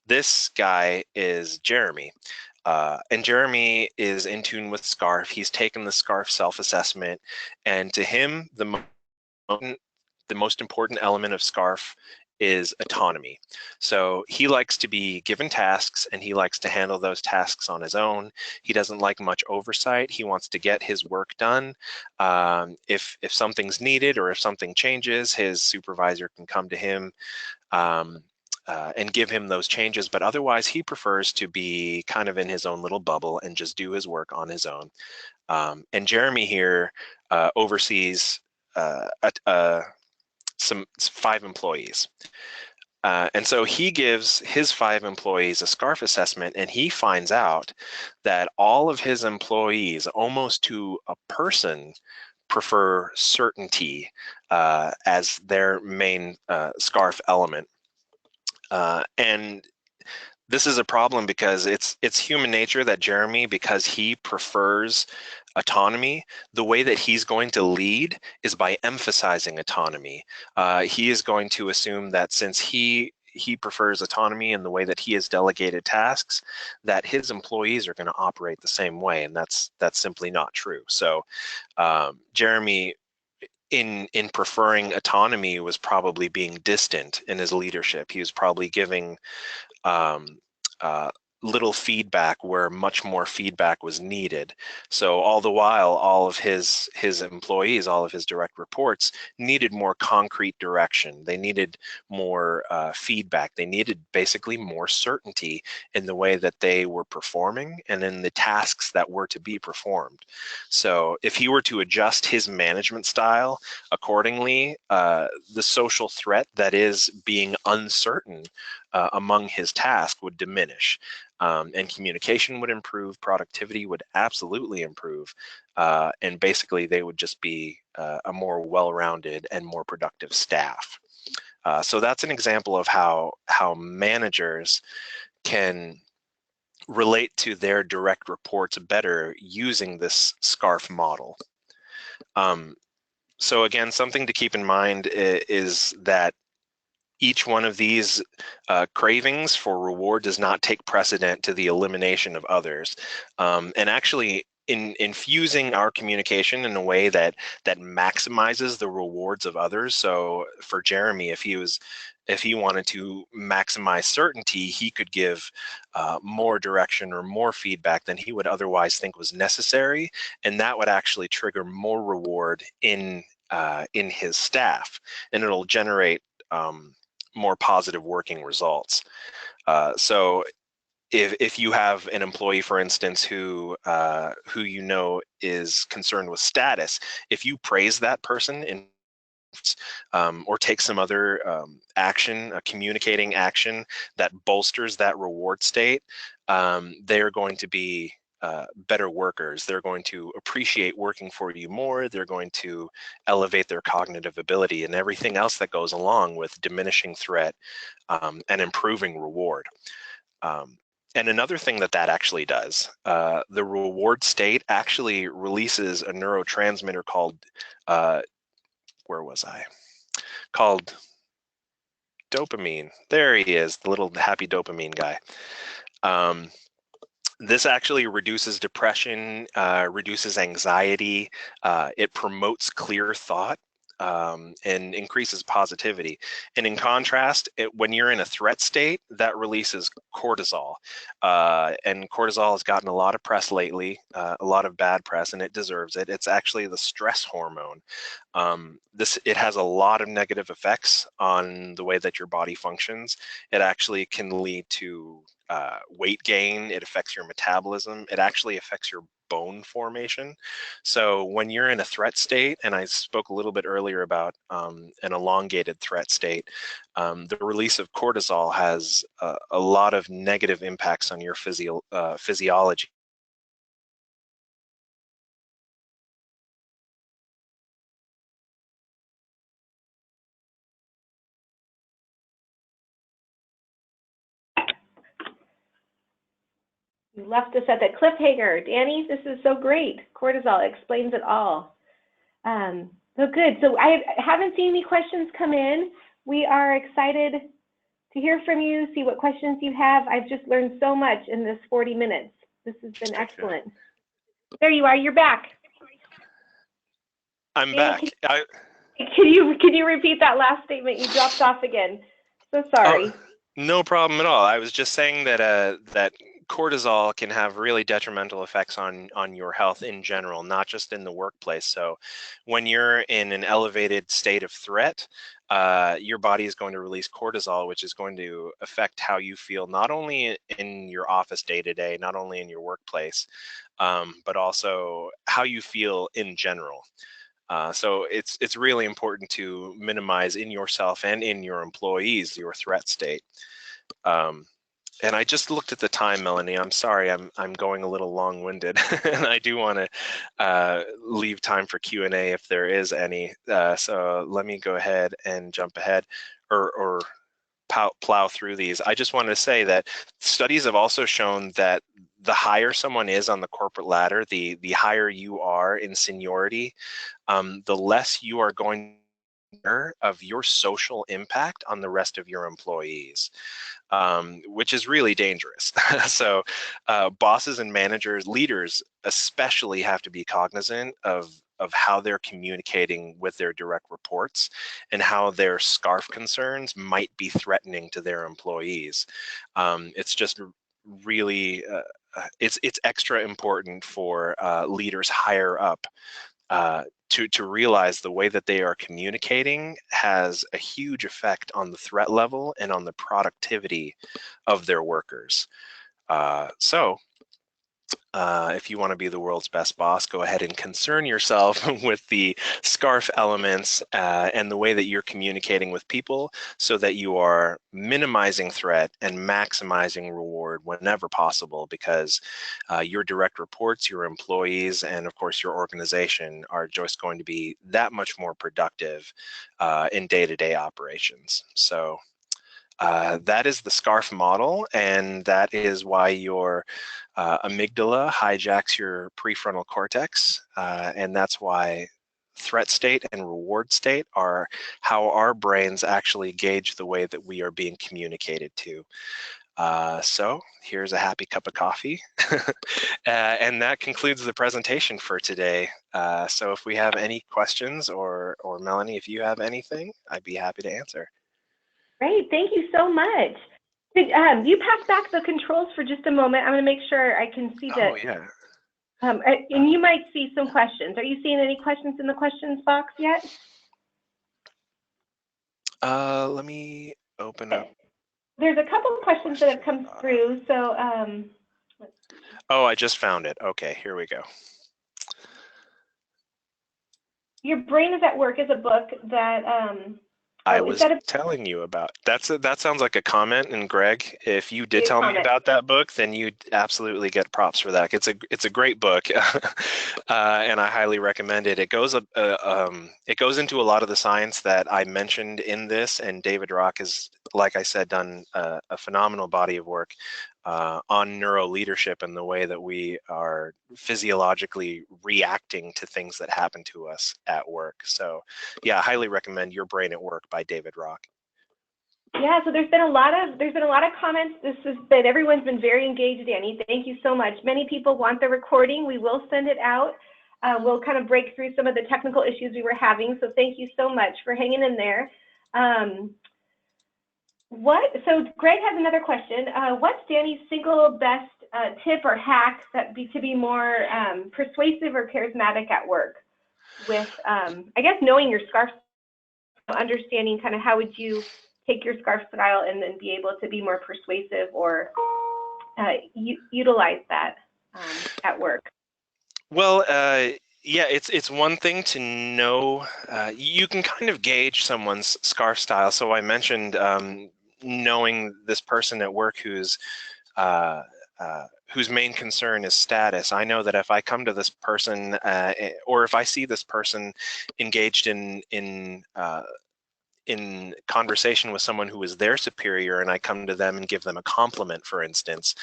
This guy is Jeremy. And Jeremy is in tune with SCARF. He's taken the SCARF self-assessment, and to him, the most important element of SCARF is autonomy. So he likes to be given tasks, and he likes to handle those tasks on his own. He doesn't like much oversight. He wants to get his work done. If something's needed, or if something changes, his supervisor can come to him and give him those changes. But otherwise, he prefers to be kind of in his own little bubble and just do his work on his own. And Jeremy here oversees some 5 employees. And so he gives his 5 employees a SCARF assessment, and he finds out that all of his employees, almost to a person, prefer certainty as their main SCARF element. And this is a problem because it's human nature that Jeremy, because he prefers autonomy, the way that he's going to lead is by emphasizing autonomy. He is going to assume that since he prefers autonomy in the way that he has delegated tasks, that his employees are going to operate the same way, and that's simply not true. So Jeremy, in preferring autonomy, was probably being distant in his leadership. He was probably giving little feedback where much more feedback was needed. So all the while, all of his employees, all of his direct reports needed more concrete direction. They needed more feedback. They needed basically more certainty in the way that they were performing and in the tasks that were to be performed. So if he were to adjust his management style accordingly, the social threat that is being uncertain among his task would diminish. And communication would improve, productivity would absolutely improve, and basically they would just be a more well-rounded and more productive staff. So that's an example of how managers can relate to their direct reports better using this SCARF model. So again, something to keep in mind is that each one of these cravings for reward does not take precedent to the elimination of others. And actually, in infusing our communication in a way that maximizes the rewards of others. So for Jeremy, if he wanted to maximize certainty, he could give more direction or more feedback than he would otherwise think was necessary, and that would actually trigger more reward in his staff, and it'll generate more positive working results. So if you have an employee, for instance, who you know is concerned with status, if you praise that person in or take some other action, a communicating action that bolsters that reward state, they are going to be better workers. They're going to appreciate working for you more. They're going to elevate their cognitive ability and everything else that goes along with diminishing threat and improving reward. And another thing that actually does, the reward state actually releases a neurotransmitter called, where was I? Called dopamine. There he is, the little happy dopamine guy. This actually reduces depression, reduces anxiety. It promotes clear thought and increases positivity. And in contrast, when you're in a threat state, that releases cortisol. And cortisol has gotten a lot of press lately, a lot of bad press, and it deserves it. It's actually the stress hormone. It has a lot of negative effects on the way that your body functions. It actually can lead to weight gain. It affects your metabolism. It actually affects your bone formation. So when you're in a threat state, and I spoke a little bit earlier about an elongated threat state, the release of cortisol has a lot of negative impacts on your physiology. You left us at that cliffhanger. Danny, this is so great. Cortisol explains it all. So good. So I haven't seen any questions come in. We are excited to hear from you, see what questions you have. I've just learned so much in this 40 minutes. This has been excellent. There you are. You're back. I'm back. Can you repeat that last statement? You dropped off again. So sorry. Oh, no problem at all. I was just saying that that cortisol can have really detrimental effects on your health in general, not just in the workplace. So when you're in an elevated state of threat, your body is going to release cortisol, which is going to affect how you feel, not only in your office day to day, not only in your workplace, but also how you feel in general. So it's really important to minimize in yourself and in your employees your threat state. And I just looked at the time, Melanie. I'm sorry, I'm going a little long-winded, and I do want to leave time for Q&A if there is any. So let me go ahead and jump ahead, or plow through these. I just wanted to say that studies have also shown that the higher someone is on the corporate ladder, the higher you are in seniority, the less you are going of your social impact on the rest of your employees, which is really dangerous. So bosses and managers, leaders especially, have to be cognizant of how they're communicating with their direct reports and how their SCARF concerns might be threatening to their employees. It's just really, it's extra important for leaders higher up to realize the way that they are communicating has a huge effect on the threat level and on the productivity of their workers. If you want to be the world's best boss, go ahead and concern yourself with the SCARF elements and the way that you're communicating with people so that you are minimizing threat and maximizing reward whenever possible, because your direct reports, your employees, and of course your organization are just going to be that much more productive in day-to-day operations. So that is the SCARF model, and that is why your amygdala hijacks your prefrontal cortex, and that's why threat state and reward state are how our brains actually gauge the way that we are being communicated to. So here's a happy cup of coffee. And that concludes the presentation for today. So if we have any questions, or Melanie, if you have anything, I'd be happy to answer. Great, thank you so much. Could you pass back the controls for just a moment? I'm going to make sure I can see that. Oh, yeah. And you might see some questions. Are you seeing any questions in the questions box yet? Let me open up. There's a couple of questions that have come through. So, oh, I just found it. Okay, here we go. Your Brain is at Work is a book that I was telling you about. That sounds like a comment. And Greg, if you did tell me about that book, then you'd absolutely get props for that. It's a great book, and I highly recommend it. It goes into a lot of the science that I mentioned in this, and David Rock has, like I said, done a phenomenal body of work on NeuroLeadership and the way that we are physiologically reacting to things that happen to us at work. So yeah, I highly recommend Your Brain at Work by David Rock. Yeah, so there's been a lot of comments. Everyone's been very engaged, Danny. Thank you so much. Many people want the recording. We will send it out. We'll kind of break through some of the technical issues we were having. So thank you so much for hanging in there. So Greg has another question. What's Danny's single best tip or hack to be more persuasive or charismatic at work? With, I guess, knowing your SCARF, understanding kind of how would you take your SCARF style and then be able to be more persuasive or utilize that at work? Well, yeah, it's one thing to know. You can kind of gauge someone's SCARF style. So I mentioned knowing this person at work whose main concern is status. I know that if I come to this person, or if I see this person engaged in conversation with someone who is their superior, and I come to them and give them a compliment, for instance,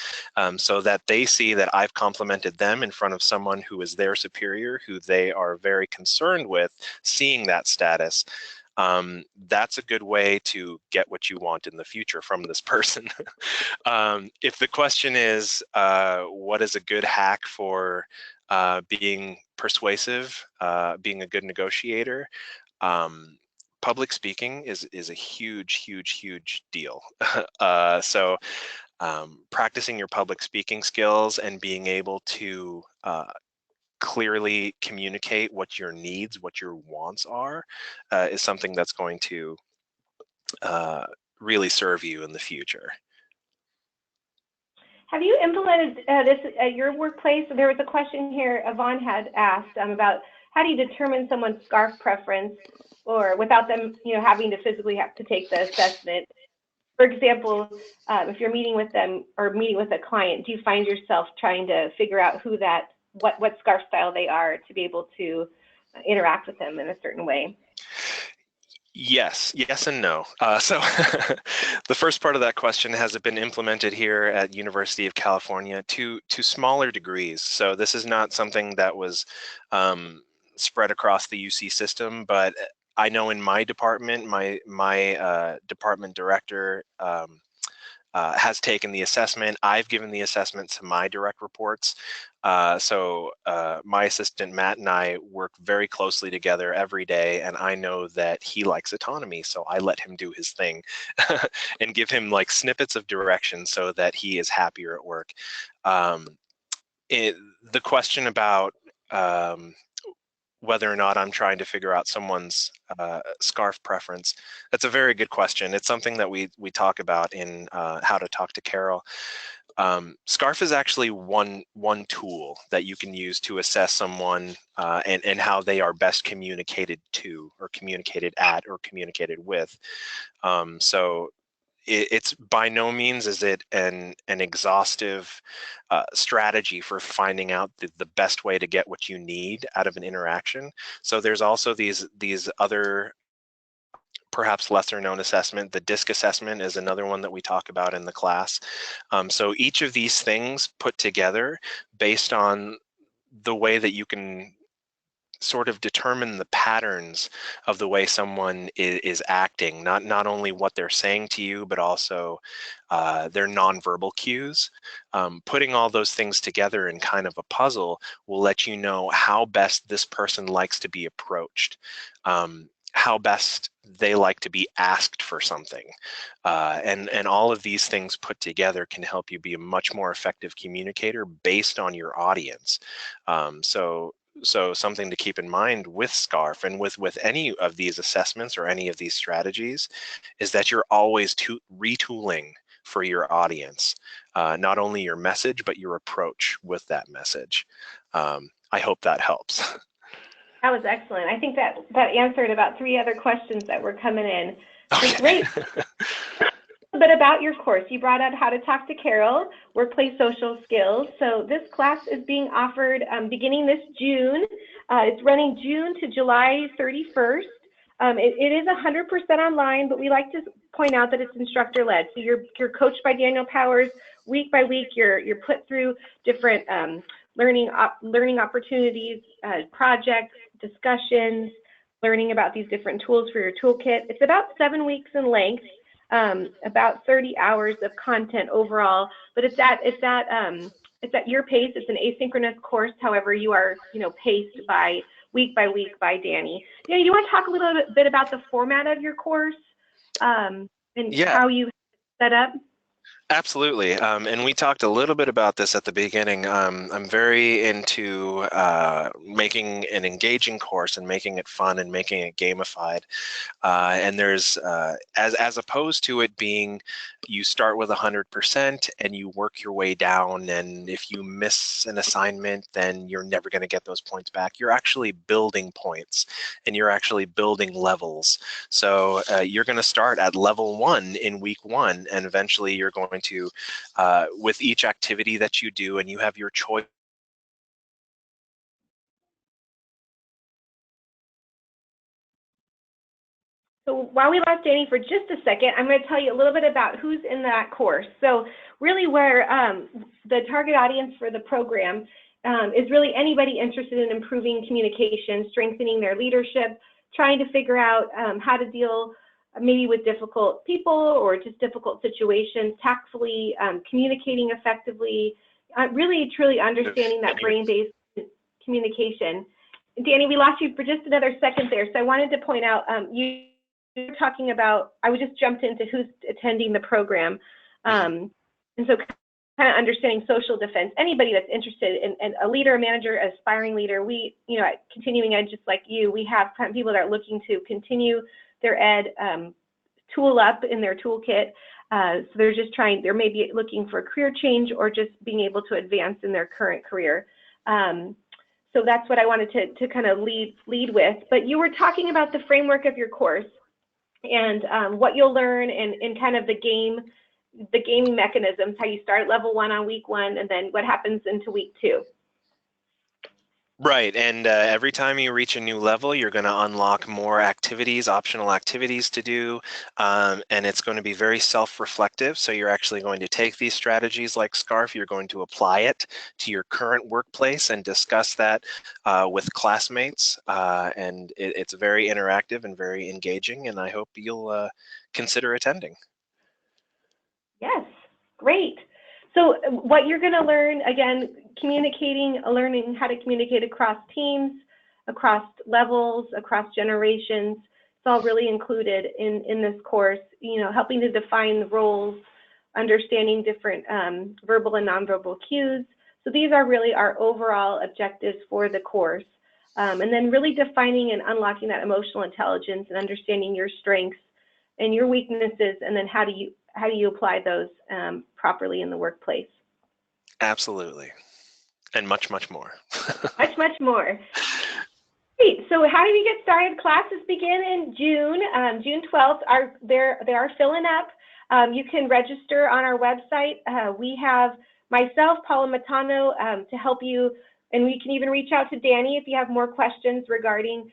so that they see that I've complimented them in front of someone who is their superior, who they are very concerned with seeing that status. That's a good way to get what you want in the future from this person. If the question is, what is a good hack for being persuasive, being a good negotiator, public speaking is a huge deal. So practicing your public speaking skills and being able to clearly communicate what your needs, what your wants are, is something that's going to really serve you in the future. Have you implemented this at your workplace? There was a question here Yvonne had asked about how do you determine someone's SCARF preference, or without them, having to physically have to take the assessment. For example, if you're meeting with them or meeting with a client, do you find yourself trying to figure out what SCARF style they are to be able to interact with them in a certain way? Yes and no. So the first part of that question, has it been implemented here at University of California? To smaller degrees. So this is not something that was spread across the UC system, but I know in my department, my department director has taken the assessment. I've given the assessment to my direct reports. So my assistant Matt and I work very closely together every day, and I know that he likes autonomy, so I let him do his thing and give him like snippets of direction so that he is happier at work. The question about whether or not I'm trying to figure out someone's scarf preference, that's a very good question. It's something that we talk about in How to Talk to Carol. Scarf is actually one tool that you can use to assess someone and how they are best communicated to, or communicated at, or communicated with. So it's by no means is it an exhaustive strategy for finding out the best way to get what you need out of an interaction. So there's also these other perhaps lesser known assessment. The DISC assessment is another one that we talk about in the class. So each of these things put together based on the way that you can sort of determine the patterns of the way someone is acting, not only what they're saying to you, but also their nonverbal cues. Putting all those things together in kind of a puzzle will let you know how best this person likes to be approached, how best they like to be asked for something. And all of these things put together can help you be a much more effective communicator based on your audience. So something to keep in mind with SCARF and with any of these assessments or any of these strategies is that you're always retooling for your audience, not only your message, but your approach with that message. I hope that helps. That was excellent. I think that answered about 3 other questions that were coming in. Okay. Great. A bit about your course. You brought up How to Talk to Carol, Workplace Social Skills. So this class is being offered beginning this June. It's running June to July 31st. It is 100% online, but we like to point out that it's instructor-led. So you're coached by Daniel Powers week by week. You're put through different learning opportunities, projects, discussions, learning about these different tools for your toolkit. It's about 7 weeks in length. About 30 hours of content overall, but it's at your pace. It's an asynchronous course. However, you are paced by week by Danny. Danny, do you want to talk a little bit about the format of your course and how you set up? Absolutely. And we talked a little bit about this at the beginning. I'm very into making an engaging course and making it fun and making it gamified. And there's, as opposed to it being, you start with 100% and you work your way down. And if you miss an assignment, then you're never going to get those points back. You're actually building points and you're actually building levels. So you're going to start at level 1 in week 1, and eventually you're going to, with each activity that you do, and you have your choice. So while we lost Danny for just a second, I'm going to tell you a little bit about who's in that course. So really where the target audience for the program is really anybody interested in improving communication, strengthening their leadership, trying to figure out how to deal maybe with difficult people or just difficult situations, tactfully, communicating effectively, really truly understanding that brain-based communication. Danny, we lost you for just another second there, so I wanted to point out you were talking about, I just jumped into who's attending the program, and so kind of understanding social defense. Anybody that's interested in a leader, a manager, aspiring leader, we, at Continuing Ed, just like you, we have kind of people that are looking to continue their ed, tool up in their toolkit. So they're maybe looking for a career change or just being able to advance in their current career. So that's what I wanted to kind of lead with. But you were talking about the framework of your course and what you'll learn and kind of the gaming mechanisms, how you start at level 1 on week 1 and then what happens into week 2. Right, and every time you reach a new level, you're going to unlock more activities, optional activities to do, and it's going to be very self-reflective. So you're actually going to take these strategies like SCARF, you're going to apply it to your current workplace and discuss that with classmates, and it's very interactive and very engaging, and I hope you'll consider attending. Yes, Great. So what you're going to learn, again, learning how to communicate across teams, across levels, across generations. It's all really included in this course, you know, helping to define the roles, understanding different verbal and nonverbal cues. So these are really our overall objectives for the course. And then really defining and unlocking that emotional intelligence and understanding your strengths and your weaknesses, and then how do you apply those properly in the workplace. Absolutely. And much, much more. much more. Great. So how do we get started? Classes begin in June. June 12th. They are filling up. You can register on our website. We have myself, Paula Matano, to help you, and we can even reach out to Danny if you have more questions regarding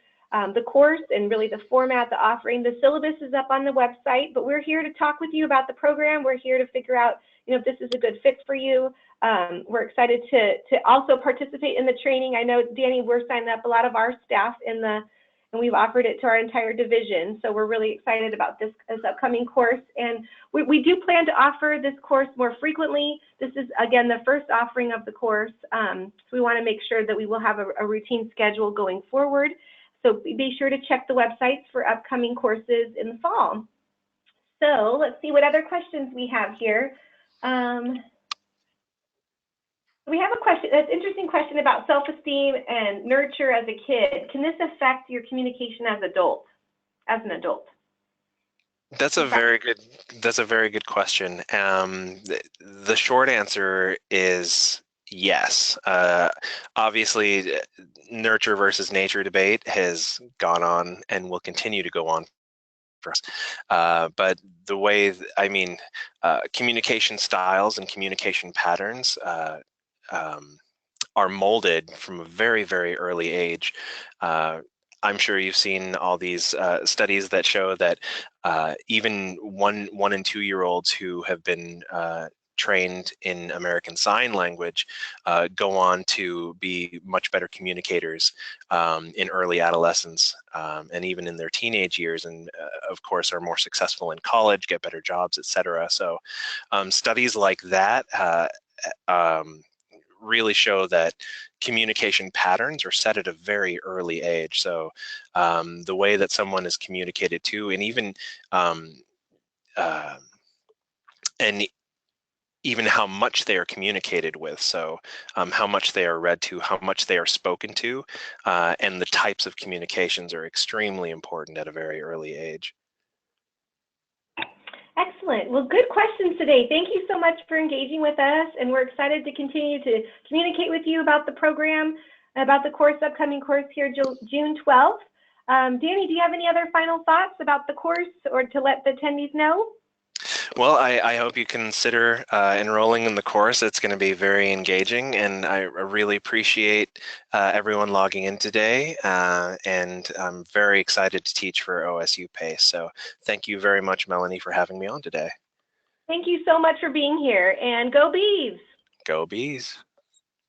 the course and really the format, the offering. The syllabus is up on the website, but we're here to talk with you about the program. We're here to figure out, you know, if this is a good fit for you. We're excited to also participate in the training. I know, Danny, we're signing up a lot of our staff and we've offered it to our entire division. So we're really excited about this upcoming course. And we do plan to offer this course more frequently. This is, again, the first offering of the course. So we want to make sure that we will have a routine schedule going forward. So be sure to check the websites for upcoming courses in the fall. So let's see what other questions we have here. We have a question, an interesting question about self-esteem and nurture as a kid. Can this affect your communication as an adult? That's a very good question. The short answer is yes. Obviously, nurture versus nature debate has gone on and will continue to go on for us. But the way, communication styles and communication patterns are molded from a very, very early age. I'm sure you've seen all these studies that show that even one and 2 year olds who have been trained in American Sign Language go on to be much better communicators in early adolescence and even in their teenage years, and of course are more successful in college, get better jobs, etc. So studies like that really show that communication patterns are set at a very early age. So the way that someone is communicated to, and even how much they are communicated with. So how much they are read to, how much they are spoken to, and the types of communications are extremely important at a very early age. Excellent. Well, good questions today. Thank you so much for engaging with us, and we're excited to continue to communicate with you about the program, about the upcoming course here June 12th. Danny, do you have any other final thoughts about the course or to let the attendees know? Well, I hope you consider enrolling in the course. It's going to be very engaging, and I really appreciate everyone logging in today, and I'm very excited to teach for OSU PACE. So thank you very much, Melanie, for having me on today. Thank you so much for being here, and go Bees! Go Bees!